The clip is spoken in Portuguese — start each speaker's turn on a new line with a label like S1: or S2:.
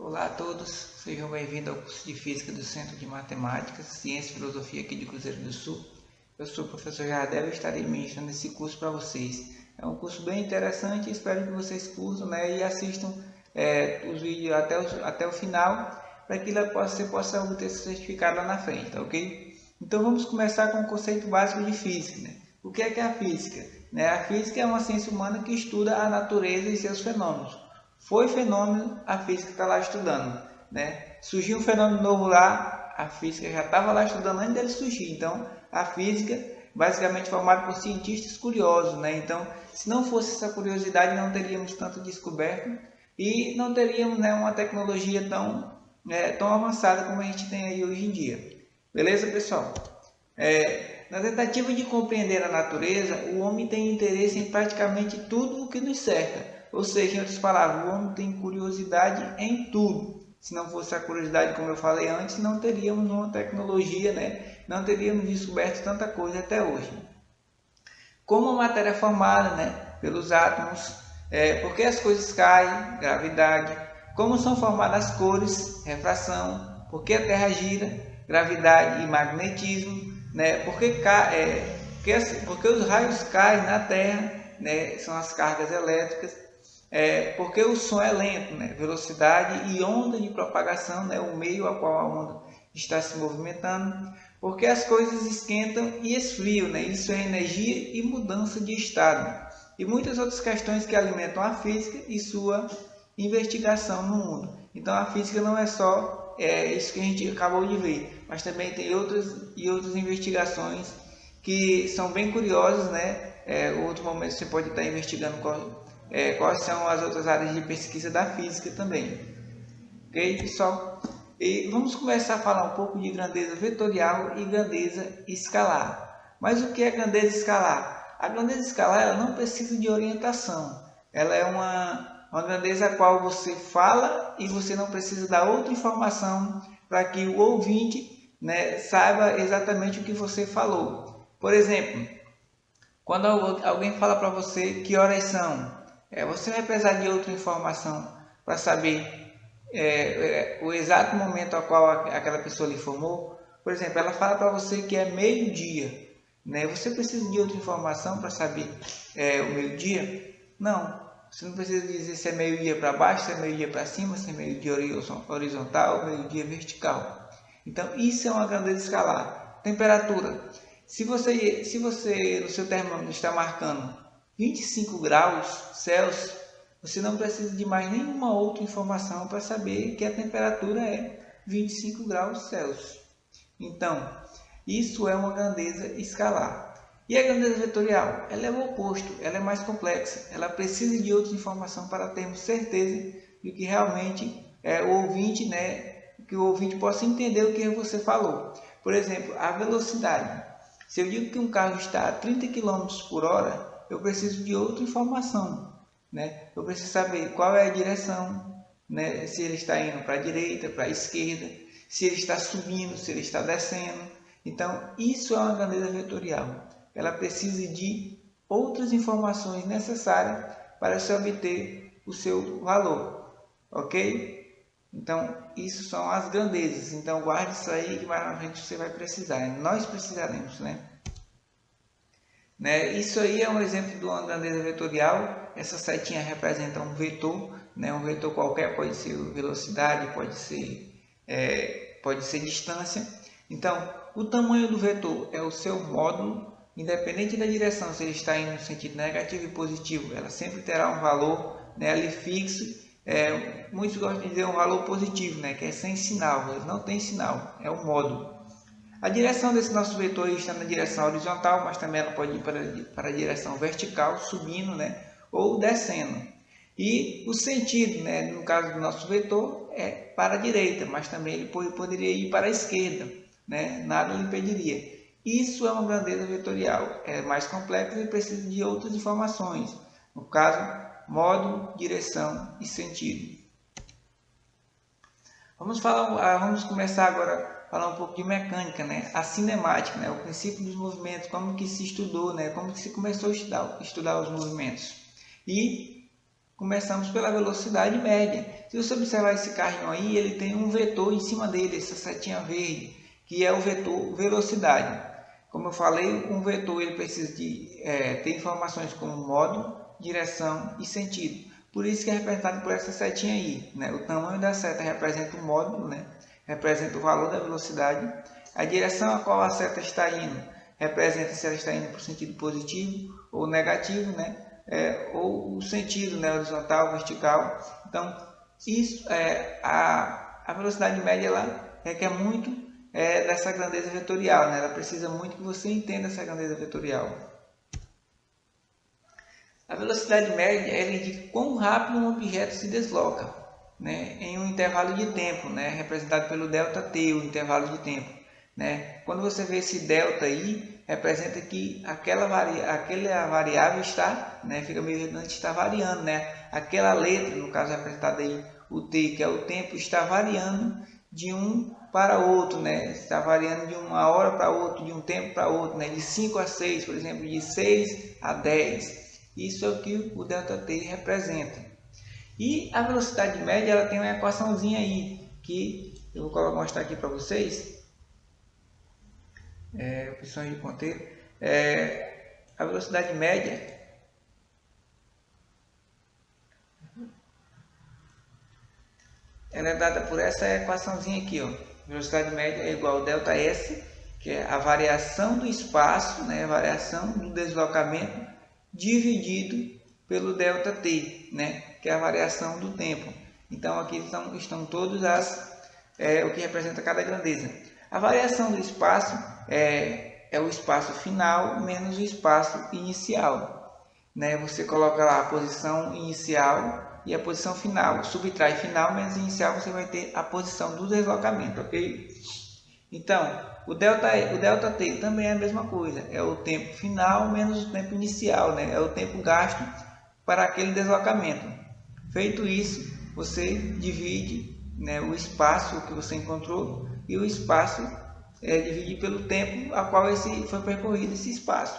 S1: Olá a todos, sejam bem-vindos ao curso de Física do Centro de Matemáticas, Ciência e Filosofia aqui de Cruzeiro do Sul. Eu sou o professor Jardel e estarei ministrando esse curso para vocês. É um curso bem interessante, espero que vocês curtam, e assistam os vídeos até o final, para que você possa obter seu certificado lá na frente, tá ok? Então vamos começar com o conceito básico de física. O que é a física? A física é uma ciência humana que estuda a natureza e seus fenômenos. Foi fenômeno, a física está lá estudando. Surgiu um fenômeno novo lá, a física já estava lá estudando antes dele surgir. Então, a física, basicamente formada por cientistas curiosos. Então, se não fosse essa curiosidade, não teríamos tanto descoberto e não teríamos uma tecnologia tão avançada como a gente tem aí hoje em dia. Beleza, pessoal? Na tentativa de compreender a natureza, o homem tem interesse em praticamente tudo o que nos cerca. Ou seja, em outras palavras, o homem tem curiosidade em tudo. Se não fosse a curiosidade, como eu falei antes, não teríamos uma tecnologia, não teríamos descoberto tanta coisa até hoje. Como a matéria é formada pelos átomos, por que as coisas caem, gravidade, como são formadas as cores, refração, por que a Terra gira, gravidade e magnetismo, por que os raios caem na Terra, são as cargas elétricas, porque o som é lento, velocidade e onda de propagação, o meio a qual a onda está se movimentando, porque as coisas esquentam e esfriam, isso é energia e mudança de estado, e muitas outras questões que alimentam a física e sua investigação no mundo. Então a física não é só isso que a gente acabou de ver, mas também tem outras investigações que são bem curiosas, outro momento você pode estar investigando quais são as outras áreas de pesquisa da física também. Ok, pessoal? E vamos começar a falar um pouco de grandeza vetorial e grandeza escalar. Mas o que é grandeza escalar? A grandeza escalar ela não precisa de orientação. Ela é uma grandeza a qual você fala e você não precisa dar outra informação para que o ouvinte saiba exatamente o que você falou. Por exemplo, quando alguém fala para você que horas são, você vai precisar de outra informação para saber o exato momento ao qual aquela pessoa lhe informou. Por exemplo, ela fala para você que é meio-dia. Você precisa de outra informação para saber o meio-dia? Não. Você não precisa dizer se é meio-dia para baixo, se é meio-dia para cima, se é meio-dia horizontal, meio-dia vertical. Então, isso é uma grandeza escalar. Temperatura. Se você no seu termômetro está marcando 25 graus Celsius, você não precisa de mais nenhuma outra informação para saber que a temperatura é 25 graus Celsius. Então, isso é uma grandeza escalar. E a grandeza vetorial? Ela é o oposto, ela é mais complexa. Ela precisa de outra informação para termos certeza de que realmente o ouvinte, que o ouvinte possa entender o que você falou. Por exemplo, a velocidade. Se eu digo que um carro está a 30 km por hora, eu preciso de outra informação. Eu preciso saber qual é a direção, se ele está indo para a direita, para a esquerda, se ele está subindo, se ele está descendo. Então, isso é uma grandeza vetorial. Ela precisa de outras informações necessárias para se obter o seu valor. Ok? Então, isso são as grandezas. Então, guarde isso aí que mais na frente você vai precisar. Nós precisaremos, Isso aí é um exemplo de uma grandeza vetorial. Essa setinha representa um vetor, um vetor qualquer, pode ser velocidade, pode ser distância. Então, o tamanho do vetor é o seu módulo, independente da direção, se ele está indo no sentido negativo e positivo, ela sempre terá um valor ali fixo. Muitos gostam de dizer um valor positivo, que é sem sinal, mas não tem sinal, é um módulo. A direção desse nosso vetor está na direção horizontal, mas também ela pode ir para a direção vertical, subindo, ou descendo. E o sentido, no caso do nosso vetor, é para a direita, mas também ele poderia ir para a esquerda, nada lhe impediria. Isso é uma grandeza vetorial, é mais complexo e precisa de outras informações. No caso, módulo, direção e sentido. Vamos começar agora a falar um pouco de mecânica, a cinemática, o princípio dos movimentos, como que se estudou, como que se começou a estudar os movimentos. E Começamos pela velocidade média. Se você observar esse carrinho aí, ele tem um vetor em cima dele, essa setinha verde, que é o vetor velocidade. Como eu falei, um vetor ele precisa de ter informações como modo, direção e sentido. Por isso que é representado por essa setinha aí, né? O tamanho da seta representa o módulo, né? Representa o valor da velocidade. A direção a qual a seta está indo representa se ela está indo para o sentido positivo ou negativo, né? Ou o sentido, né? Horizontal, vertical. Então, isso a velocidade média ela requer muito dessa grandeza vetorial, né? Ela precisa muito que você entenda essa grandeza vetorial. A velocidade média ela indica quão rápido um objeto se desloca, né? Em um intervalo de tempo, né? Representado pelo ΔT, o intervalo de tempo, né? Quando você vê esse delta aí, representa que aquela variável está, né? Fica meio redundante, está variando, né? Aquela letra, no caso representada aí, o t, que é o tempo, está variando de um para outro, né? Está variando de uma hora para outra, de um tempo para outro, né? De 5 a 6, por exemplo, de 6 a 10. Isso é o que o ΔT representa. E a velocidade média ela tem uma equaçãozinha aí, que eu vou mostrar aqui para vocês. Opções de ponteiro. A velocidade média ela é dada por essa equaçãozinha aqui, ó. Velocidade média é igual ao ΔS, que é a variação do espaço, né? A variação do deslocamento dividido pelo ΔT, né? Que é a variação do tempo. Então aqui estão todos o que representa cada grandeza. A variação do espaço é o espaço final menos o espaço inicial, né? Você coloca lá a posição inicial e a posição final. Subtrai final menos inicial, você vai ter a posição do deslocamento, ok? Então, o ΔT também é a mesma coisa. É o tempo final menos o tempo inicial, né? É o tempo gasto para aquele deslocamento. Feito isso, você divide, né, o espaço que você encontrou e o espaço divide pelo tempo a qual foi percorrido esse espaço.